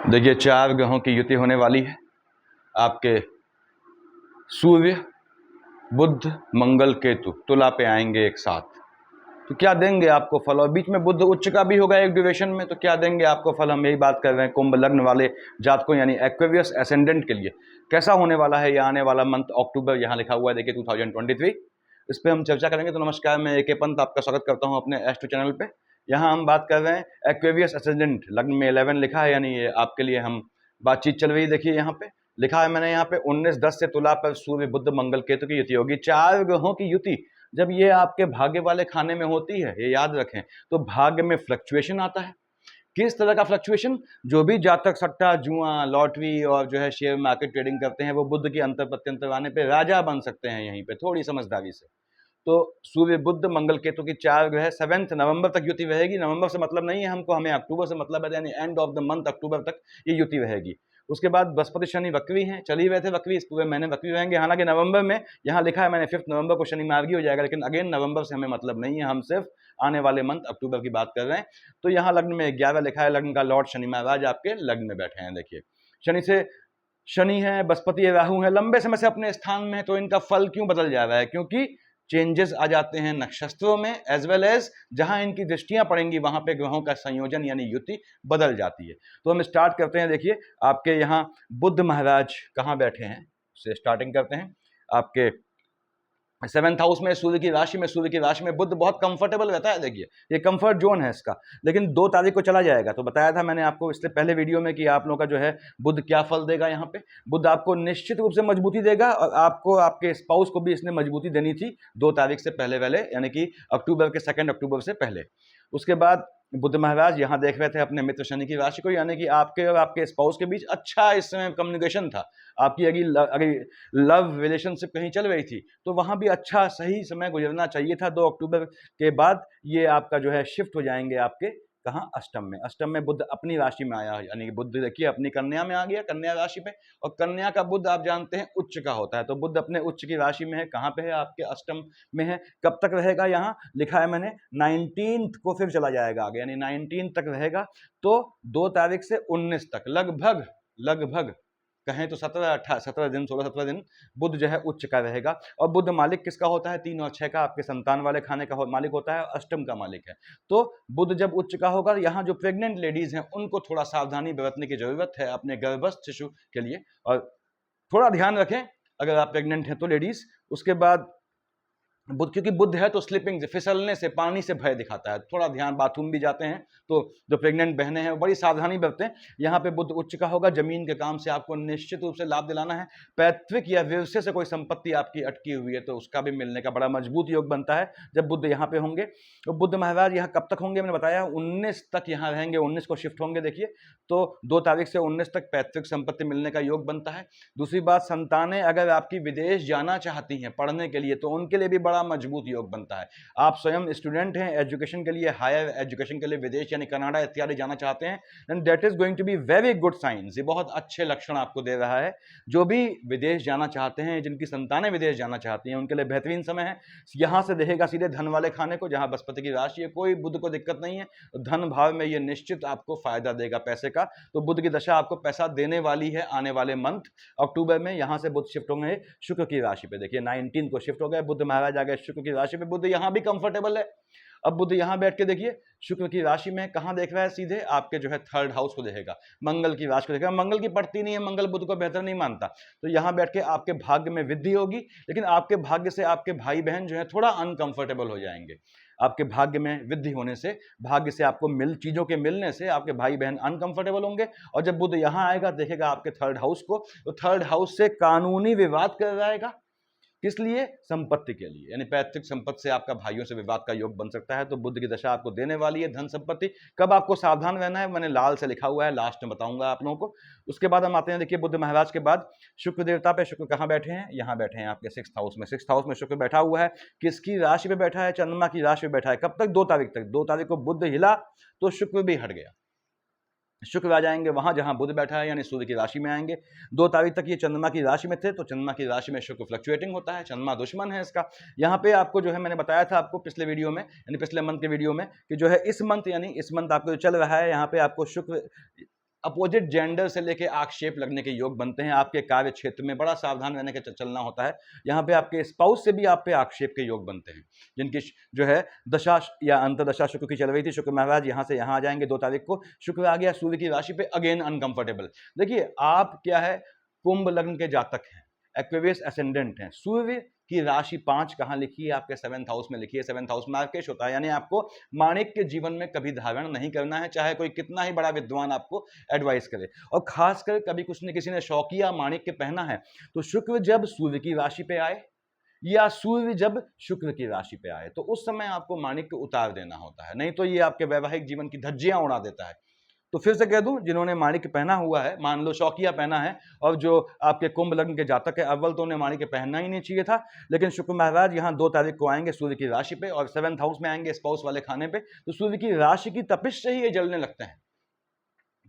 देखिए 4 ग्रहों की युति होने वाली है। आपके सूर्य, बुध, मंगल, केतु तुला पे आएंगे एक साथ, तो क्या देंगे आपको फल। और बीच में बुध उच्च का भी होगा एक ड्यूरेशन में, तो क्या देंगे आपको फल। हम यही बात कर रहे हैं कुंभ लग्न वाले जातकों यानी एक्वेरियस एसेंडेंट के लिए कैसा होने वाला है ये आने वाला मंथ अक्टूबर। यहाँ लिखा हुआ है देखिए 2023, इस पर हम चर्चा करेंगे। तो नमस्कार, मैं AK पंत आपका स्वागत करता हूँ अपने एस्ट्रो चैनल पे। यहाँ हम बात कर रहे हैं एक्वेरियस एसेंडेंट, लग्न में 11 लिखा है, यानी ये आपके लिए हम बातचीत चल रही है। देखिए यहाँ पे लिखा है मैंने, यहाँ पे 19-10 से तुला पर सूर्य, बुध, मंगल, केतु की युति होगी। 4 ग्रहों की युति जब ये आपके भाग्य वाले खाने में होती है, ये याद रखें, तो भाग्य में फ्लक्चुएशन आता है। किस तरह का फ्लक्चुएशन? जो भी जातक सट्टा, जुआ, लॉटरी और जो है शेयर मार्केट ट्रेडिंग करते हैं, वो बुध की अंतर प्रत्यंतर आने पे राजा बन सकते हैं यहीं पे थोड़ी समझदारी से। तो सूर्य, बुध, मंगल, केतु की 4 ग्रह 7 नवंबर तक युति रहेगी। नवंबर से मतलब नहीं है हमको, हमें अक्टूबर से मतलब है, यानी एंड ऑफ द मंथ अक्टूबर तक ये युति रहेगी। उसके बाद बृहस्पति शनि वक्री हैं, चल ही रहे थे वक्री, इस पूरे महीने वक्री रहेंगे। हालांकि नवंबर में यहाँ लिखा है मैंने 5 नवंबर को शनि मार्गी हो जाएगा, लेकिन अगेन नवंबर से हमें मतलब नहीं है, हम सिर्फ आने वाले मंथ अक्टूबर की बात कर रहे हैं। तो यहाँ लग्न में 11 लिखा है, लग्न का लॉर्ड शनि महाराज आपके लग्न में बैठे हैं। देखिए शनि से शनि है, बृहस्पति राहु है, लंबे समय से अपने स्थान में, तो इनका फल क्यों बदल जा रहा है? क्योंकि चेंजेस आ जाते हैं नक्षत्रों में, एज वेल एज जहां इनकी दृष्टियां पड़ेंगी वहां पे ग्रहों का संयोजन यानी युति बदल जाती है। तो हम स्टार्ट करते हैं। देखिए आपके यहाँ बुध महाराज कहाँ बैठे हैं, उससे स्टार्टिंग करते हैं। आपके 7th हाउस में, सूर्य की राशि में बुध बहुत कंफर्टेबल रहता है। देखिए ये कंफर्ट जोन है इसका, लेकिन 2 तारीख को चला जाएगा। तो बताया था मैंने आपको इससे पहले वीडियो में कि आप लोगों का जो है बुध क्या फल देगा। यहाँ पे बुध आपको निश्चित रूप से मजबूती देगा, और आपको आपके स्पाउस को भी इसने मजबूती देनी थी 2 तारीख से पहले वाले, यानी कि अक्टूबर के 2 अक्टूबर से पहले। उसके बाद बुध महाराज यहाँ देख रहे थे अपने मित्र शनि की राशि को, यानी कि आपके और आपके स्पाउस के बीच अच्छा इस समय कम्युनिकेशन था। आपकी अगर लव रिलेशनशिप कहीं चल रही थी तो वहां भी अच्छा सही समय गुजरना चाहिए था। 2 अक्टूबर के बाद ये आपका जो है शिफ्ट हो जाएंगे आपके कहाँ, अष्टम में। अष्टम में बुध अपनी राशि में आया, यानी कि बुध देखिए अपनी कन्या में आ गया, कन्या राशि पे। और कन्या का बुध आप जानते हैं उच्च का होता है, तो बुध अपने उच्च की राशि में है। कहाँ पे है? आपके अष्टम में है। कब तक रहेगा? यहाँ लिखा है मैंने 19 को फिर चला जाएगा आगे, यानी 19 तक रहेगा। तो 2 तारीख से 19 तक लगभग कहें तो 17 दिन, 16-17 दिन बुध जो है उच्च का रहेगा। और बुध मालिक किसका होता है? 3 और 6 का, आपके संतान वाले खाने का मालिक होता है, अष्टम का मालिक है। तो बुध जब उच्च का होगा, यहाँ जो प्रेग्नेंट लेडीज हैं उनको थोड़ा सावधानी बरतने की जरूरत है अपने गर्भस्थ शिशु के लिए, और थोड़ा ध्यान रखें अगर आप प्रेग्नेंट हैं तो लेडीज। उसके बाद बुध, क्योंकि बुध है तो स्लिपिंग, फिसलने से, पानी से भय दिखाता है। थोड़ा ध्यान, बाथरूम भी जाते हैं तो जो प्रेग्नेंट बहनें हैं बड़ी सावधानी बरतें। यहाँ पे बुध उच्च का होगा। जमीन के काम से आपको निश्चित रूप से लाभ दिलाना है। पैतृक या व्यवसाय से कोई संपत्ति आपकी अटकी हुई है तो उसका भी मिलने का बड़ा मजबूत योग बनता है जब बुध यहाँ पे होंगे। तो बुध महाराज यहाँ कब तक होंगे? मैंने बताया 19 तक यहाँ रहेंगे, 19 को शिफ्ट होंगे। देखिए तो 2 तारीख से 19 तक पैतृक संपत्ति मिलने का योग बनता है। दूसरी बात, संतानें अगर आपकी विदेश जाना चाहती हैं पढ़ने के लिए तो उनके लिए भी बड़ा मजबूत योग बनता है। आप स्वयं स्टूडेंट हैं, एजुकेशन के लिए, हायर एजुकेशन के लिए विदेश यानी कनाडा इत्यादि जाना चाहते हैं, then that is going to be very good science. ये बहुत अच्छे लक्षण आपको दे रहा है। जो भी विदेश जाना चाहते हैं, जिनकी संतानें विदेश जाना चाहती हैं, उनके लिए बेहतरीन समय है। यहां से देखेगा सीधे धन वाले खाने को, जहां बृहस्पति की राशि है, कोई बुध को दिक्कत नहीं है। धन भाव में ये निश्चित आपको फायदा देगा पैसे का। तो बुध की दशा आपको पैसा देने वाली है आने वाले मंथ अक्टूबर में। यहां से बुध शिफ्ट होंगे शुक्र की राशि पे। देखिए 19 को शिफ्ट हो गए बुध महाराज, आ गए शुक्र की राशि पे। बुध यहां भी कंफर्टेबल है। अब बुध यहां बैठ के देखिए शुक्र की राशि में कहां देख रहा है? सीधे आपके जो है 3rd हाउस को देखेगा, मंगल की राशि को देखेगा। मंगल की पड़ती नहीं है, मंगल बुध को बेहतर नहीं मानता। तो यहां बैठ के आपके भाग्य में वृद्धि होगी, लेकिन आपके भाग्य से आपके भाई बहन जो है थोड़ा अनकंफर्टेबल हो जाएंगे। आपके भाग्य में वृद्धि होने से, भाग्य से आपको चीजों के मिलने से आपके भाई बहन अनकंफर्टेबल होंगे। और जब बुध यहां आएगा देखेगा आपके 3rd हाउस को, तो 3rd हाउस से कानूनी विवाद कर जाएगा। किस लिए? संपत्ति के लिए, यानी पैतृक संपत्ति से आपका भाइयों से विवाद का योग बन सकता है। तो बुध की दशा आपको देने वाली है धन संपत्ति। कब आपको सावधान रहना है मैंने लाल से लिखा हुआ है, लास्ट में बताऊंगा आप लोगों को। उसके बाद हम आते हैं, देखिए बुध महाराज के बाद शुक्र देवता पे। शुक्र कहाँ बैठे हैं? यहाँ बैठे हैं आपके 6th हाउस में। 6th हाउस में शुक्र बैठा हुआ है। किसकी राशि पे बैठा है? चंद्रमा की राशि पे बैठा है। कब तक? 2 तारीख तक। 2 तारीख को बुध हिला तो शुक्र भी हट गया। शुक्र आ जाएंगे वहां जहां बुध बैठा है, यानी सूर्य की राशि में आएंगे। 2 तारीख तक ये चंद्रमा की राशि में थे, तो चंद्रमा की राशि में शुक्र फ्लक्चुएटिंग होता है, चंद्रमा दुश्मन है इसका। यहाँ पे आपको जो है मैंने बताया था आपको पिछले वीडियो में, यानी पिछले मंथ के वीडियो में, कि जो है इस मंथ, यानी इस मंथ आपको जो चल रहा है यहाँ पे आपको शुक्र अपोजिट जेंडर से लेके आक्षेप लगने के योग बनते हैं। आपके कार्य क्षेत्र में बड़ा सावधान रहने के चलना होता है। यहाँ पे आपके स्पाउस से भी आप पे आक्षेप के योग बनते हैं, जिनकी जो है दशा या अंतरदशा शुक्र की चल रही थी। शुक्र महाराज यहाँ से यहाँ आ जाएंगे 2 तारीख को। शुक्र आ गया सूर्य की राशि पे, अगेन अनकंफर्टेबल। देखिए आप क्या है, कुंभ लग्न के जातक हैं, एक्वेरियस एसेंडेंट हैं। सूर्य की राशि 5 कहाँ लिखी है? आपके 7th हाउस में लिखी है। 7th हाउस मार्केश होता है, यानी आपको माणिक के जीवन में कभी धारण नहीं करना है, चाहे कोई कितना ही बड़ा विद्वान आपको एडवाइस करे। और खासकर कभी कुछ ने किसी ने शौकिया माणिक के पहना है, तो शुक्र जब सूर्य की राशि पे आए या सूर्य जब शुक्र की राशि पे आए, तो उस समय आपको माणिक को उतार देना होता है, नहीं तो ये आपके वैवाहिक जीवन की धज्जियां उड़ा देता है। तो फिर से कह दूं, जिन्होंने माणिक पहना हुआ है, मान लो शौकिया पहना है, और जो आपके कुंभ लग्न के जातक है, अव्वल तो उन्हें माणिक पहनना ही नहीं चाहिए था, लेकिन शुक्र महाराज यहाँ 2 तारीख को आएंगे सूर्य की राशि पे और 7th हाउस में आएंगे स्पाउस वाले खाने पे, तो सूर्य की राशि की तपिश से ही ये जलने लगते हैं।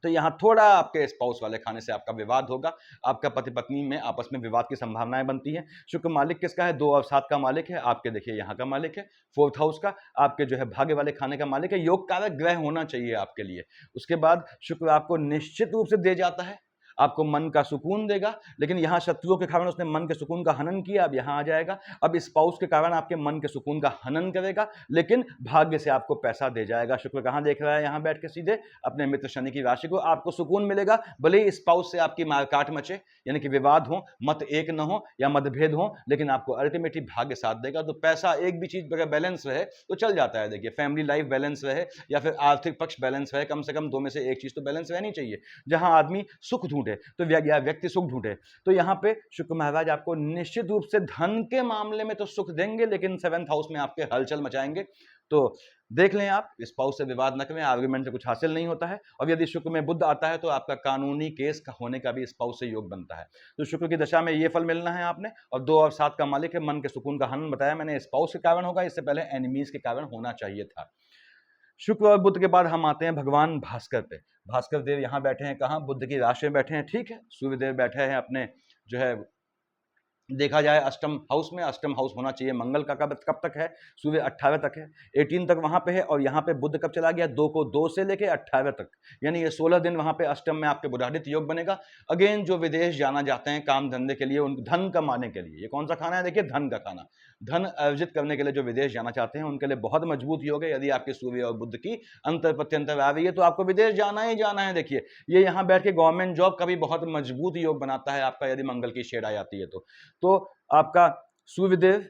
तो यहाँ थोड़ा आपके स्पाउस वाले खाने से आपका विवाद होगा, आपका पति पत्नी में आपस में विवाद की संभावनाएं बनती हैं। शुक्र मालिक किसका है? 2 और 7 का मालिक है, आपके देखिए यहाँ का मालिक है, 4th हाउस का, आपके जो है भाग्य वाले खाने का मालिक है। योग कारक ग्रह होना चाहिए आपके लिए। उसके बाद शुक्र आपको निश्चित रूप से दे जाता है, आपको मन का सुकून देगा, लेकिन यहाँ शत्रुओं के कारण उसने मन के सुकून का हनन किया, अब यहाँ आ जाएगा। अब स्पाउस के कारण आपके मन के सुकून का हनन करेगा, लेकिन भाग्य से आपको पैसा दे जाएगा। शुक्र कहाँ देख रहा है? यहाँ बैठ के सीधे अपने मित्र शनि की राशि को। आपको सुकून मिलेगा, भले ही स्पाउस से आपकी मारकाट मचे, यानी कि विवाद हो, मत एक न हो या मतभेद हो, लेकिन आपको अल्टीमेटली भाग्य साथ देगा। तो पैसा, एक भी चीज अगर बैलेंस रहे तो चल जाता है। देखिए फैमिली लाइफ बैलेंस रहे या फिर आर्थिक पक्ष बैलेंस रहे, कम से कम 2 में से एक चीज तो बैलेंस रहनी चाहिए। जहां आदमी सुख ढूंढे तो व्यक्ति सुख ढूंढे, तो यहाँ पे शुक्र महाराज आपको निश्चित रूप से धन के मामले में तो सुख देंगे, लेकिन 7th हाउस में आपके हलचल मचाएंगे। तो देख लें आप, स्पाउस से विवाद न करें, आर्गुमेंट से कुछ हासिल नहीं होता है। और यदि शुक्र में बुध आता है तो आपका कानूनी केस का होने का भी स्पाउस से योग बनता है। तो शुक्र की दशा में ये फल मिलना है आपने। और 2 और 7 का मालिक है, मन के सुकून का हनन बताया मैंने, स्पाउस के कारण होगा, इससे पहले एनिमीज के कारण होना चाहिए था। शुक्र और बुध के बाद हम आते हैं भगवान भास्कर पे। भास्कर देव यहाँ बैठे हैं, कहाँ? बुध की राशि में बैठे हैं, ठीक है। सूर्य देव बैठे हैं अपने जो है, देखा जाए अष्टम हाउस में। अष्टम हाउस होना चाहिए मंगल का। कब तक है? सूर्य 18 तक है, 18 तक वहां पे है। और यहाँ पे बुध कब चला गया? 2 से लेके 18 तक, यानी ये 16 दिन वहां पे अष्टम में आपके बुधादित योग बनेगा। अगेन जो विदेश जाना चाहते हैं काम धंधे के लिए, उन धन कमाने के लिए, ये कौन सा खाना है? देखिए धन का खाना, धन अर्जित करने के लिए जो विदेश जाना चाहते हैं उनके लिए बहुत मजबूत योग है। यदि आपके सूर्य और बुध की अंतर प्रत्यंतर आ रही है तो आपको विदेश जाना ही जाना है। देखिए ये यहाँ बैठ के गवर्नमेंट जॉब का भी बहुत मजबूत योग बनाता है आपका, यदि मंगल की शेड आ जाती है तो आपका सूर्यदेव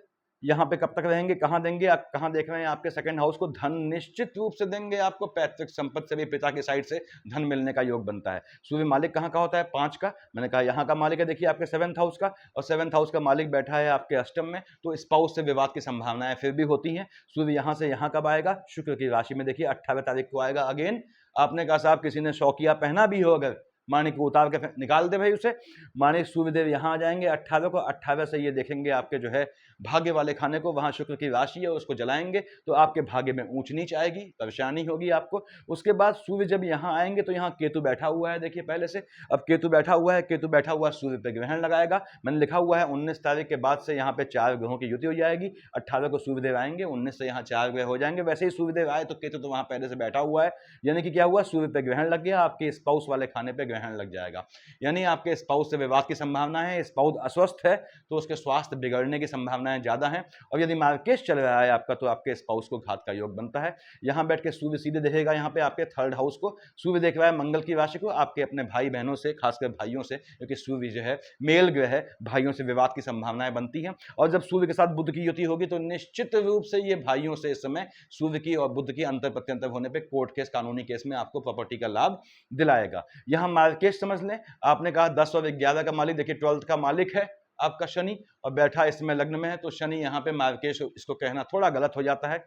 यहाँ पे कब तक रहेंगे? कहाँ देंगे? आप कहाँ देख रहे हैं? आपके 2nd हाउस को धन निश्चित रूप से देंगे आपको। पैतृक संपत्ति से भी पिता की साइड से धन मिलने का योग बनता है। सूर्य मालिक कहाँ का होता है? 5 का। मैंने कहा यहाँ का मालिक है, देखिए आपके 7th हाउस का, और 7th हाउस का मालिक बैठा है आपके अष्टम में, तो स्पाउस से विवाद की संभावनाएं फिर भी होती हैं। सूर्य यहाँ से यहाँ कब आएगा? शुक्र की राशि में, देखिए 18 तारीख को आएगा। अगेन आपने कहा साहब किसी ने शौकिया पहना भी हो, अगर माणिक को उतार के निकाल दे भाई उसे। माणिक सूर्यदेव यहाँ आ जाएंगे 18 को। 18 से ये देखेंगे आपके जो है भाग्य वाले खाने को, वहां शुक्र की राशि है, उसको जलाएंगे तो आपके भाग्य में ऊंच नीच आएगी, परेशानी होगी आपको। उसके बाद सूर्य जब यहाँ आएंगे तो यहाँ केतु बैठा हुआ है, देखिए पहले से। अब केतु बैठा हुआ है, केतु बैठा हुआ सूर्य पे ग्रहण लगाएगा। मैंने लिखा हुआ है 19 तारीख के बाद से यहाँ पे 4 ग्रहों की युति हो जाएगी। 18 को सूर्यदेव आएंगे, 19 से यहाँ 4 ग्रह हो जाएंगे। वैसे ही सूर्यदेव आए तो केतु तो वहां पहले से बैठा हुआ है, यानी कि क्या हुआ? सूर्य पे ग्रहण लग गया, आपके स्पाउस वाले खाने पे ग्रहण लग जाएगा, यानी आपके स्पाउस से विवाद की संभावना है। स्पाउस अस्वस्थ है तो उसके स्वास्थ्य बिगड़ने की संभावनाएं ज्यादा हैं। और यदि मार्केश चल रहा है आपका तो आपके स्पाउस को घात का योग बनता है। यहां बैठ के सूर्य सीधे देखेगा यहाँ पे आपके 3rd हाउस को। सूर्य देख रहा है मंगल की राशि को, आपके अपने भाई बहनों से, खासकर भाइयों से, क्योंकि सूर्य जो है मेल ग्रह है, भाइयों से विवाद की संभावनाएं बनती हैं। और जब सूर्य के साथ बुध की युति होगी तो निश्चित रूप से ये भाइयों से इस समय सूर्य की और बुध की अंतर प्रत्यंतर होने पर कोर्ट केस, कानूनी केस में आपको प्रॉपर्टी का लाभ दिलाएगा। यहां मार्केश समझ लें, आपने कहा 10 और 11 का मालिक, देखिए 12th का मालिक है आपका शनि, और बैठा इसमें लग्न में है, तो शनि यहाँ पे मार्केश, इसको कहना थोड़ा गलत हो जाता है।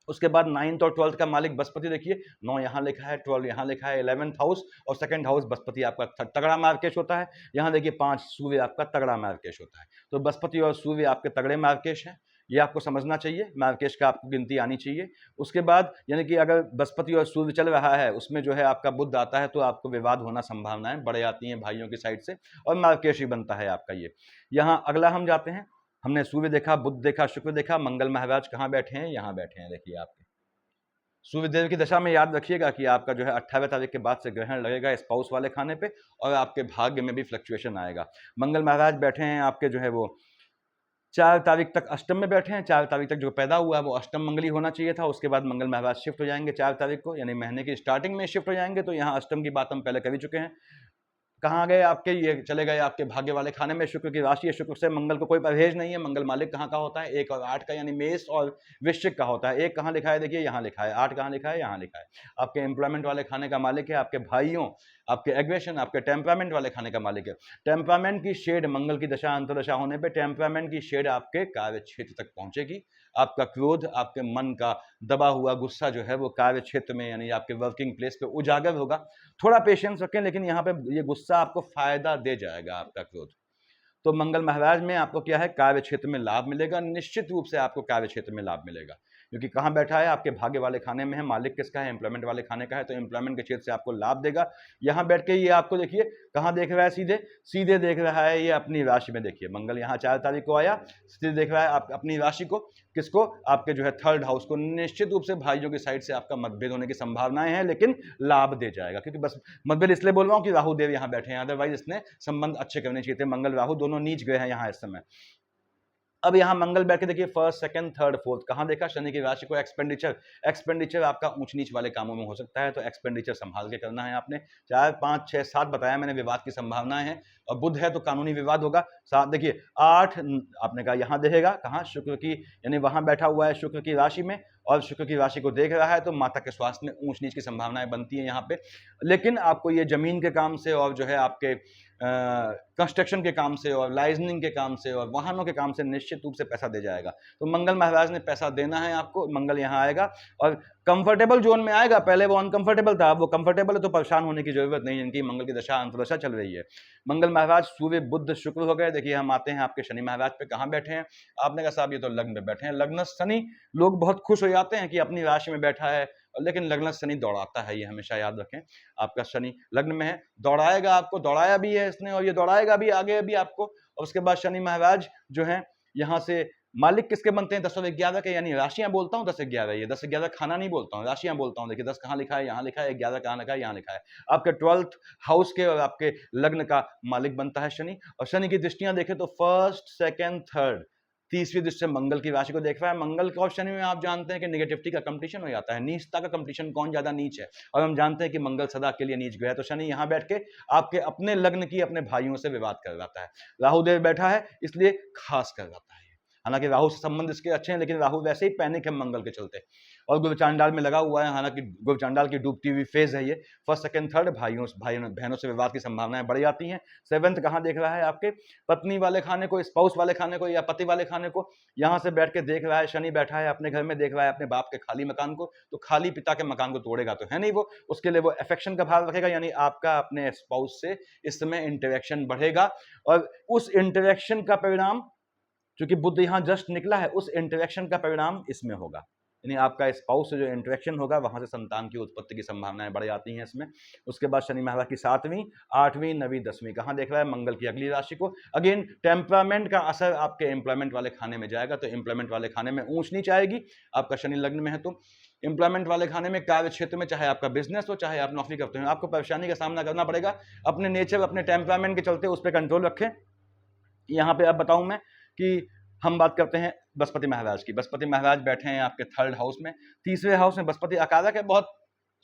उसके बाद 9th और 12th का मालिक बृहस्पति, देखिए 9 यहाँ लिखा है, 12 यहाँ लिखा है, 11th हाउस और 2nd हाउस बृहस्पति आपका तगड़ा मार्केश होता है। यहाँ देखिए 5 सूर्य आपका तगड़ा मार्केश होता है, तो बृहस्पति और सूर्य आपके तगड़े मार्केश हैं, ये आपको समझना चाहिए। मार्केश का आपको गिनती आनी चाहिए। उसके बाद यानी कि अगर बृहस्पति और सूर्य चल रहा है, उसमें जो है आपका बुध आता है तो आपको विवाद होना संभावनाएं बढ़ जाती हैं भाइयों की साइड से, और मार्केश ही बनता है आपका ये। यहाँ अगला हम जाते हैं, हमने सूर्य देखा, बुध देखा, शुक्र देखा, मंगल महाराज कहाँ बैठे हैं? यहाँ बैठे हैं, देखिए आपके सूर्यदेव की दशा में याद रखिएगा कि आपका जो है 28 तारीख के बाद से ग्रहण लगेगा स्पाउस वाले खाने पे और आपके भाग्य में भी फ्लक्चुएशन आएगा। मंगल महाराज बैठे हैं आपके जो है वो 4 तारीख तक अष्टम में बैठे हैं। 4 तारीख तक जो पैदा हुआ है वो अष्टम मंगली होना चाहिए था, उसके बाद मंगल महाराज शिफ्ट हो जाएंगे 4 तारीख को, यानी महीने की स्टार्टिंग में शिफ्ट हो जाएंगे। तो यहाँ अष्टम की बात हम पहले कर ही चुके हैं। कहाँ गए आपके, ये चले गए आपके भाग्य वाले खाने में। शुक्र की राशि है, शुक्र से मंगल को कोई परहेज नहीं है। मंगल मालिक कहाँ का होता है, 1 और 8 का, यानी मेष और वृश्चिक का होता है। 1 कहाँ लिखा है, देखिए यहाँ लिखा है। 8 कहाँ लिखा है, यहाँ लिखा है। आपके एम्प्लॉयमेंट वाले खाने का मालिक है, आपके भाइयों, आपके एग्रेशन, आपके टेम्परामेंट वाले खाने का मालिक है। टेम्परामेंट की शेड मंगल की दशा अंतरदशा होने पे टेम्परामेंट की शेड आपके कार्य क्षेत्र तक पहुंचेगी। आपका क्रोध, आपके मन का दबा हुआ गुस्सा जो है वो कार्य क्षेत्र में, यानी आपके वर्किंग प्लेस पे उजागर होगा। थोड़ा पेशेंस रखें, लेकिन यहाँ पे ये गुस्सा आपको फायदा दे जाएगा, आपका क्रोध। तो मंगल महाराज में आपको क्या है, कार्य क्षेत्र में लाभ मिलेगा। निश्चित रूप से आपको कार्य क्षेत्र में लाभ मिलेगा, क्योंकि कहाँ बैठा है, आपके भाग्य वाले खाने में है। मालिक किसका है, एम्प्लॉयमेंट वाले खाने का है, तो एम्प्लॉयमेंट के क्षेत्र से आपको लाभ देगा। यहाँ बैठ के ये आपको देखिए कहाँ देख रहा है, सीधे सीधे देख रहा है ये अपनी राशि में। देखिए मंगल यहाँ 4 तारीख को आया, सीधे देख रहा है आप अपनी राशि को। किसको, आपके जो है 3rd हाउस को। निश्चित रूप से भाइयों की साइड से आपका मतभेद होने की संभावनाएं हैं, लेकिन लाभ दे जाएगा। क्योंकि बस मतभेद इसलिए बोल रहा हूँ कि राहु देव यहाँ बैठे हैं, अदरवाइज इसने संबंध अच्छे करने चाहिए थे। मंगल राहु दोनों नीच गए हैं यहाँ इस समय। अब यहाँ मंगल बैठ के देखिए 1st, 2nd, 3rd, 4th कहाँ देखा, शनि की राशि को। एक्सपेंडिचर आपका ऊंच नीच वाले कामों में हो सकता है, तो एक्सपेंडिचर संभाल के करना है आपने। 4, 5, 6, 7 बताया मैंने, विवाद की संभावनाएं हैं। और बुध है तो कानूनी विवाद होगा। 7 देखिए, 8 आपने कहा यहाँ देखेगा कहाँ, शुक्र की, यानी वहां बैठा हुआ है शुक्र की राशि में, और शुक्र की राशि को देख रहा है, तो माता के स्वास्थ्य में ऊंच नीच की संभावनाएं बनती है यहाँ पे। लेकिन आपको ये जमीन के काम से और जो है आपके कंस्ट्रक्शन के काम से और लाइजनिंग के काम से और वाहनों के काम से निश्चित रूप से पैसा दे जाएगा। तो मंगल महाराज ने पैसा देना है आपको। मंगल यहाँ आएगा और कंफर्टेबल जोन में आएगा। पहले वो अनकंफर्टेबल था, अब वो कंफर्टेबल है, तो परेशान होने की जरूरत नहीं है। इनकी मंगल की दशा अंतर्दशा चल रही है। मंगल महाराज सूर्य बुध शुक्र हो गए। देखिए हम आते हैं आपके शनि महाराज पे, कहाँ बैठे हैं। आपने कहा साहब ये तो लग्न में बैठे हैं। लग्न शनि, लोग बहुत खुश हो जाते हैं कि अपनी राशि में बैठा है, लेकिन लग्न शनि दौड़ाता है, ये हमेशा याद रखें। आपका शनि लग्न में है, दौड़ाएगा आपको, दौड़ाया भी है इसने और ये दौड़ाएगा भी आगे भी आपको। और उसके बाद शनि महाराज जो है यहाँ से मालिक किसके बनते हैं, 10 और 11 के, यानी राशियां बोलता हूँ 10 11, ये 10 11 खाना नहीं बोलता हूँ, राशियां बोलता हूँ। देखिए 10 कहाँ लिखा है, यहाँ लिखा है, 11 कहाँ लिखा है, यहाँ लिखा है। आपके 12th हाउस के और आपके लग्न का मालिक बनता है शनि। और शनि की दृष्टियां देखें तो 1st, 2nd, 3rd, तीसरी दृष्टि से मंगल की राशि को देख रहा है। मंगल का और शनि में आप जानते हैं कि नेगेटिविटी का कंपटीशन हो जाता है, नीचता का कंपटीशन, कौन ज्यादा नीच है। और हम जानते हैं कि मंगल सदा के लिए नीच गया है, तो शनि यहाँ बैठ के आपके अपने लग्न की अपने भाइयों से विवाद कर रहा है। राहु देव बैठा है, इसलिए खास कर रहा है। हालांकि राहु से संबंध इसके अच्छे हैं, लेकिन राहु वैसे ही पैनिक है मंगल के चलते, और गुरु चांडाल में लगा हुआ है। हालांकि गुरु चांडाल की डूबती हुई फेज है ये। 1st, 2nd, 3rd भाइयों बहनों से विवाद की संभावनाएं बढ़ जाती हैं। 7th कहाँ देख रहा है, आपके पत्नी वाले खाने को, स्पाउस वाले खाने को या पति वाले खाने को। यहाँ से बैठ के देख रहा है, शनि बैठा है अपने घर में, देख रहा है अपने बाप के खाली मकान को। तो खाली पिता के मकान को तोड़ेगा तो है नहीं वो, उसके लिए वो अफेक्शन का भाव रखेगा, यानी आपका अपने स्पाउस से इस समय इंटरेक्शन बढ़ेगा। और उस इंटरेक्शन का परिणाम, क्योंकि बुध यहाँ जस्ट निकला है, उस इंटरेक्शन का परिणाम इसमें होगा। यानी आपका स्पाउस से जो इंटरेक्शन होगा, वहां से संतान की उत्पत्ति की संभावनाएं बढ़ जाती हैं इसमें। उसके बाद शनि महाराज की 7वीं, 8वीं, 9वीं, 10वीं कहाँ देख रहा है, मंगल की अगली राशि को। अगेन टेम्परामेंट का असर आपके एम्प्लॉयमेंट वाले खाने में जाएगा, तो एम्प्लॉयमेंट वाले खाने में ऊंच नीच आएगी। आपका शनि लग्न में है, तो एम्प्लॉयमेंट वाले खाने में, कार्य क्षेत्र में, चाहे आपका बिजनेस हो चाहे आप नौकरी करते हो, आपको परेशानी का सामना करना पड़ेगा। अपने नेचर, अपने टेम्परामेंट के चलते उस पर कंट्रोल रखें। यहाँ पे अब बताऊं मैं कि हम बात करते हैं बृहस्पति महाराज की। बृहस्पति महाराज बैठे हैं आपके 3rd हाउस में। तीसरे हाउस में बृहस्पति अकारक है, बहुत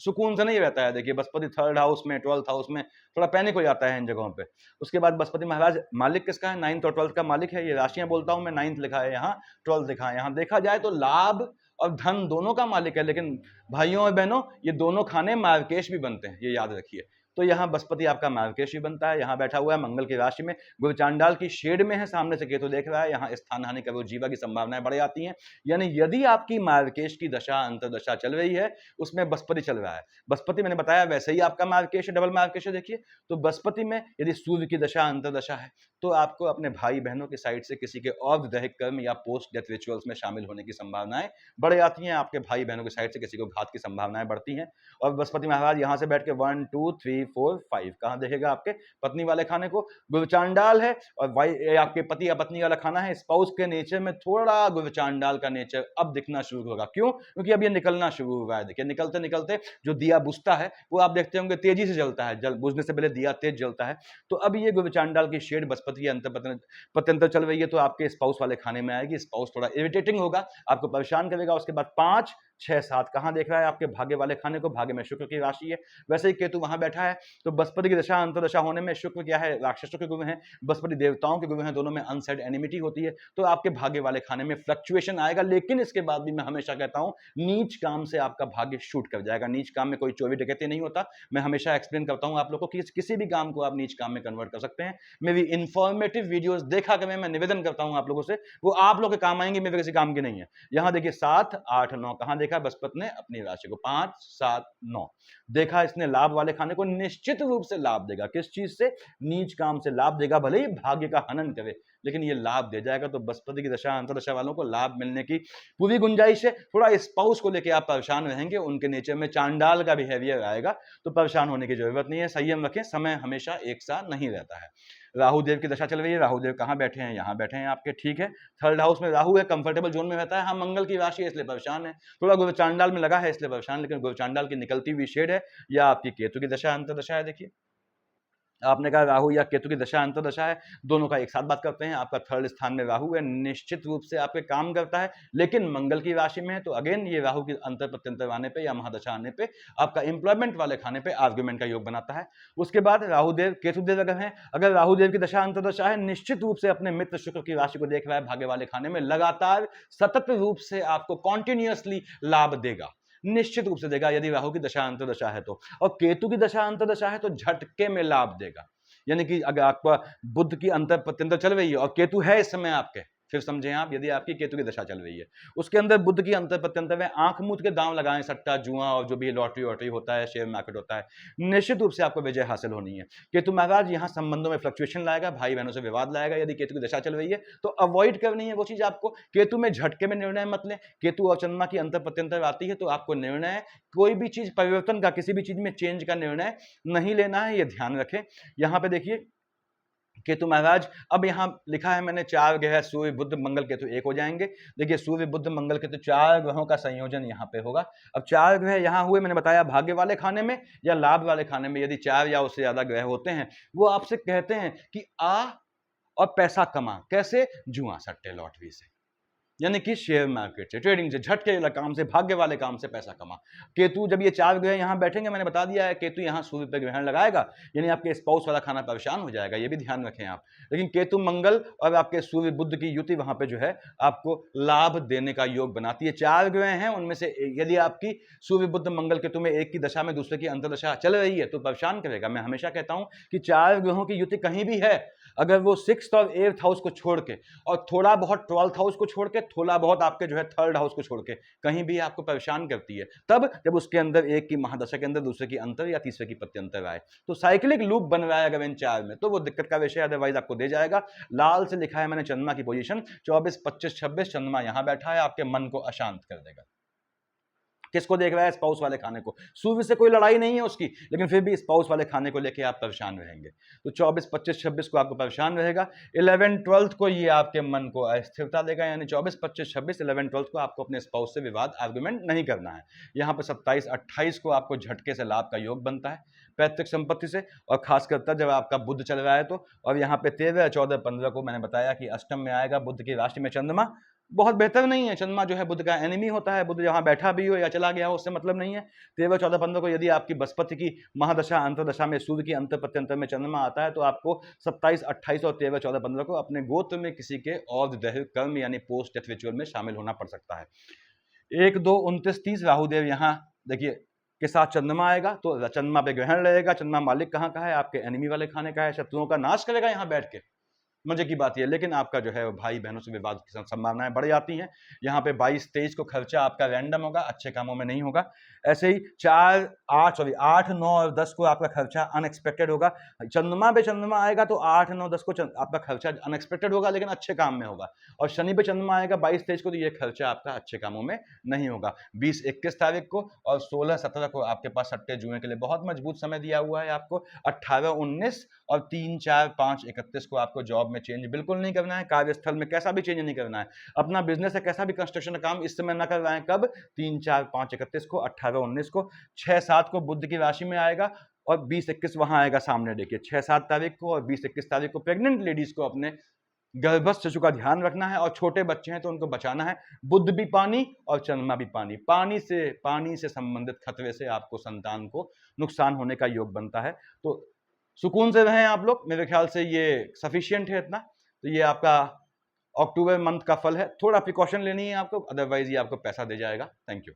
सुकून से नहीं रहता है। देखिए बृहस्पति 3rd हाउस में, 12th हाउस में थोड़ा पैनिक हो जाता है इन जगहों पे। उसके बाद बृहस्पति महाराज मालिक किसका है, 9th और 12th का मालिक है। ये राशियां बोलता हूं मैं, 9th लिखा है यहाँ, 12th लिखा है यहाँ। देखा जाए तो लाभ और धन दोनों का मालिक है, लेकिन भाइयों और बहनों ये दोनों खाने मार्केश भी बनते हैं, ये याद रखिए। तो यहाँ बृहस्पति आपका मार्केश भी बनता है। यहाँ बैठा हुआ है मंगल की राशि में, गुरु चांडाल की शेड में है, सामने से केतु देख रहा है। यहाँ स्थान हानि का जीवा की संभावनाएं बढ़ जाती हैं। यानी यदि आपकी मार्केश की दशा अंतरदशा चल रही है, उसमें बृहस्पति चल रहा है। बृहस्पति मैंने बताया वैसे ही आपका मार्केश है, डबल मार्केश है। देखिए तो बृहस्पति में यदि सूर्य की दशा अंतरदशा है, तो आपको अपने भाई बहनों की साइड से किसी के और दैहिक कर्म या पोस्ट डेथ रिचुअल्स में शामिल होने की संभावनाएं बढ़ जाती हैं। आपके भाई बहनों की साइड से किसी को घात की संभावनाएं बढ़ती हैं। और बृहस्पति महाराज यहाँ से बैठ के 1, 2, 3, 4 5 कहाँ देखेगा आपके पत्नी वाले खाने को, गुरचांडाल है और आपके पति या पत्नी वाला खाना है, स्पाउस के नेचर में थोड़ा गुरचांडाल का नेचर अब दिखना शुरू होगा। क्यों? क्योंकि अब ये निकलना शुरू हुआ है। देखिए निकलते निकलते जो दिया बुझता है वो आप देखते होंगे तेजी से जलता है, जल बुझने से पहले दिया तेज जलता है। तो अब ये गुरचांडाल की शेड बृहस्पति की अंतर पत्यंतर चल रही है, तो आपके स्पाउस वाले खाने में आएगी। स्पाउस थोड़ा इरिटेटिंग होगा, आपको परेशान करेगा। उसके बाद 5 6 7 कहां देख रहा है आपके भाग्य वाले खाने को, भाग्य में शुक्र की राशि है। वैसे ही केतु वहां बैठा है, तो बृहस्पति की दशा अंतरदशा होने में शुक्र क्या है, राक्षसों के गुरु हैं, बृहस्पति देवताओं के गुरु हैं, दोनों में अनसेड एनिमिटी होती है। तो आपके भाग्य वाले खाने में फ्लक्चुएशन आएगा, लेकिन इसके बाद भी मैं हमेशा कहता हूं नीच काम से आपका भाग्य शूट कर जाएगा। नीच काम में कोई चोरी डकैती नहीं होता। मैं हमेशा एक्सप्लेन करता हूं आप लोगों को कि किसी भी काम को आप नीच काम में कन्वर्ट कर सकते हैं। मेरी इंफॉर्मेटिव वीडियोस देखा करें, मैं निवेदन करता हूं आप लोगों से, वो आप लोग के काम आएंगे, मेरे किसी काम की नहीं है। यहां देखिए 7 8 9 कहां देखा बृहस्पति ने अपनी राशि को, 5 7 9 देखा इसने लाभ वाले खाने को, निश्चित रूप से लाभ देगा। किस चीज से? नीच काम से लाभ देगा, भले ही भाग्य का हनन करे लेकिन ये लाभ दे जाएगा। तो बृहस्पति की दशा अंतरदशा वालों को लाभ मिलने की पूरी गुंजाइश है। थोड़ा स्पाउस को लेकर आप परेशान रहेंगे, उनके नेचर में चांडाल का बिहेवियर आएगा, तो परेशान होने की जरूरत नहीं है। संयम रखें, समय हमेशा एक सा नहीं रहता है। राहु देव की दशा चल रही है, राहु देव कहां बैठे हैं? यहां बैठे हैं आपके, ठीक है। थर्ड हाउस में राहु है, कंफर्टेबल जोन में रहता है। हाँ मंगल की राशि है इसलिए परेशान है, थोड़ा गुरचांडाल में लगा है इसलिए परेशान, लेकिन गुरचांडाल की निकलती हुई शेड है या आपकी केतु की दशा अंतरदशा है। देखिए आपने कहा राहु या केतु की दशा अंतरदशा है, दोनों का एक साथ बात करते हैं। आपका थर्ड स्थान में राहु है, निश्चित रूप से आपके काम करता है, लेकिन मंगल की राशि में है। तो अगेन ये राहु की अंतर प्रत्यंतर आने पे या महादशा आने पे आपका इंप्लॉयमेंट वाले खाने पे आर्ग्यूमेंट का योग बनाता है। उसके बाद राहुदेव केतुदेव अगर है, अगर राहुदेव की दशा अंतरदशा है, निश्चित रूप से अपने मित्र शुक्र की राशि को देख रहा है, भाग्य वाले खाने में लगातार सतत रूप से आपको कॉन्टिन्यूअसली लाभ देगा, निश्चित रूप से देगा यदि राहु की दशा अंतरदशा है तो। और केतु की दशा अंतरदशा है तो झटके में लाभ देगा। यानी कि अगर आपका बुध की अंतर प्रत्यंतर चल रही है और केतु है इस समय आपके, फिर समझें आप, यदि आपकी केतु की दशा चल रही है, उसके अंदर बुध की अंतर प्रत्यंतर में आंख मूंद के दांव लगाएं, सट्टा जुआ और जो भी लॉटरी वॉटरी होता है, शेयर मार्केट होता है, निश्चित रूप से आपको विजय हासिल होनी है। केतु महाराज यहाँ संबंधों में फ्लक्चुएशन लाएगा, भाई बहनों से विवाद लाएगा। यदि केतु की दशा चल रही है तो अवॉइड करनी है वो चीज आपको। केतु में झटके में निर्णय मत लें। केतु और चंद्रमा की अंतर प्रत्यंतर आती है तो आपको निर्णय, कोई भी चीज परिवर्तन का, किसी भी चीज में चेंज का निर्णय नहीं लेना है, ये ध्यान रखें। यहां पे देखिए केतु महाराज, अब यहां लिखा है मैंने 4 ग्रह सूर्य बुध मंगल केतु एक हो जाएंगे। देखिए सूर्य बुध मंगल केतु 4 ग्रहों का संयोजन यहां पे होगा। अब 4 ग्रह यहां हुए, मैंने बताया भाग्य वाले खाने में या लाभ वाले खाने में। यदि 4 या उससे ज्यादा ग्रह होते हैं, वो आपसे कहते हैं कि आ और पैसा कमा, कैसे? जुआ सट्टे लॉटरी से, यानी कि शेयर मार्केट से, ट्रेडिंग से, झटके वाले काम से, भाग्य वाले काम से पैसा कमा। केतु जब ये 4 ग्रह यहां बैठेंगे, मैंने बता दिया है, केतु यहां सूर्य पे ग्रहण लगाएगा, यानी आपके स्पाउस वाला खाना परेशान हो जाएगा, ये भी ध्यान रखें आप। लेकिन केतु मंगल और आपके सूर्य बुध की युति वहां पे जो है आपको लाभ देने का योग बनाती है। 4 ग्रह हैं, उनमें से यदि आपकी सूर्य बुध मंगल केतु में एक की दशा में दूसरे की अंतरदशा चल रही है तो परेशान करेगा। मैं हमेशा कहता हूं कि 4 ग्रहों की युति कहीं भी है, अगर वो 6th और 8th हाउस को छोड़ के और थोड़ा बहुत 12th हाउस को छोड़ के, थोड़ा बहुत आपके जो है 3rd हाउस को छोड़ के कहीं भी आपको परेशान करती है, तब जब उसके अंदर एक की महादशा के अंदर दूसरे की अंतर या तीसरे की प्रत्यंतर आए, तो साइक्लिक लूप बन रहा है अगर इन 4 में, तो वो दिक्कत का विषय, अदरवाइज आपको दे जाएगा। लाल से लिखा है मैंने चंद्रमा की पोजीशन 24 25 26, चंद्रमा यहां बैठा है, आपके मन को अशांत कर देगा। किसको देख रहा है? स्पाउस वाले खाने को। सूर्य से कोई लड़ाई नहीं है उसकी, लेकिन फिर भी स्पाउस वाले खाने को लेके आप परेशान रहेंगे। तो 24 25 26 को आपको परेशान रहेगा। 11 12 को ये आपके मन को अस्थिरता देगा, यानी 24 25 26 11 12 को आपको अपने स्पाउस से विवाद आर्गुमेंट नहीं करना है। यहाँ पे 27 28 को आपको झटके से लाभ का योग बनता है पैतृक संपत्ति से, और खासकर तब जब आपका बुध चल रहा है तो। और यहाँ पे 13 14 15 को मैंने बताया कि अष्टम में आएगा बुध की राशि में चंद्रमा, बहुत बेहतर नहीं है। चंद्रमा जो है बुध का एनिमी होता है, बुध जहां बैठा भी हो या चला गया हो उससे मतलब नहीं है। 13 14 15 को यदि आपकी बृहस्पति की महादशा अंतरदशा में सूर्य की अंतर प्रत्यंतर में चंद्रमा आता है तो आपको 27 28 और 13 14 15 को अपने गोत्र में किसी के और दैहिक कर्म यानी पोस्ट डेथ रिचुअल में शामिल होना पड़ सकता है। 1 2 29 30 राहुदेव यहाँ देखिए के साथ चंद्रमा आएगा तो चंद्रमा पे ग्रहण रहेगा। चंद्रमा मालिक कहाँ का है? आपके एनिमी वाले खाने का है, शत्रुओं का नाश करेगा यहाँ बैठ के, मजे की बात है। लेकिन आपका जो है भाई बहनों से विवाद की संभावनाएं बढ़ जाती हैं। यहाँ पे 22 23 को खर्चा आपका रैंडम होगा, अच्छे कामों में नहीं होगा। ऐसे ही 4 8, 9 और 10 को आपका खर्चा अनएक्सपेक्टेड होगा। चंद्रमा पे चंद्रमा आएगा तो 8, 9, 10 को आपका खर्चा अनएक्सपेक्टेड होगा, लेकिन अच्छे काम में होगा। और शनि पे चंद्रमा आएगा 22 तेज को, तो ये खर्चा आपका अच्छे कामों में नहीं होगा। 20, 21 तारीख को और 16, 17 को आपके पास सट्टे जुए के लिए बहुत मजबूत समय दिया हुआ है आपको। 18, 19 और 3, 4, 5, 31 को आपको जॉब में चेंज बिल्कुल नहीं करना है, कार्यस्थल में कैसा भी चेंज नहीं करना है। अपना बिजनेस है कैसा भी कंस्ट्रक्शन का काम इस समय न करवाएं। कब? 3, 4, 5, 31 को, 18, 19 को। 6, 7 को बुध की राशि में आएगा और 20, 21 वहां आएगा सामने। देखिए 6, 7 तारीख को और 20, 21 तारीख को प्रेग्नेंट लेडीज को अपने गर्भस्थ शिशु का ध्यान रखना है, और छोटे बच्चे हैं तो उनको बचाना है। बुध भी पानी और चंद्रमा भी पानी, पानी से संबंधित खतरे से आपको संतान को नुकसान होने का योग बनता है। तो सुकून से रहें आप लोग, मेरे ख्याल से ये सफिशियंट है इतना। तो ये आपका अक्टूबर मंथ का फल है। थोड़ा प्रिकॉशन लेनी है आपको, अदरवाइज ये आपको पैसा दे जाएगा। Thank you.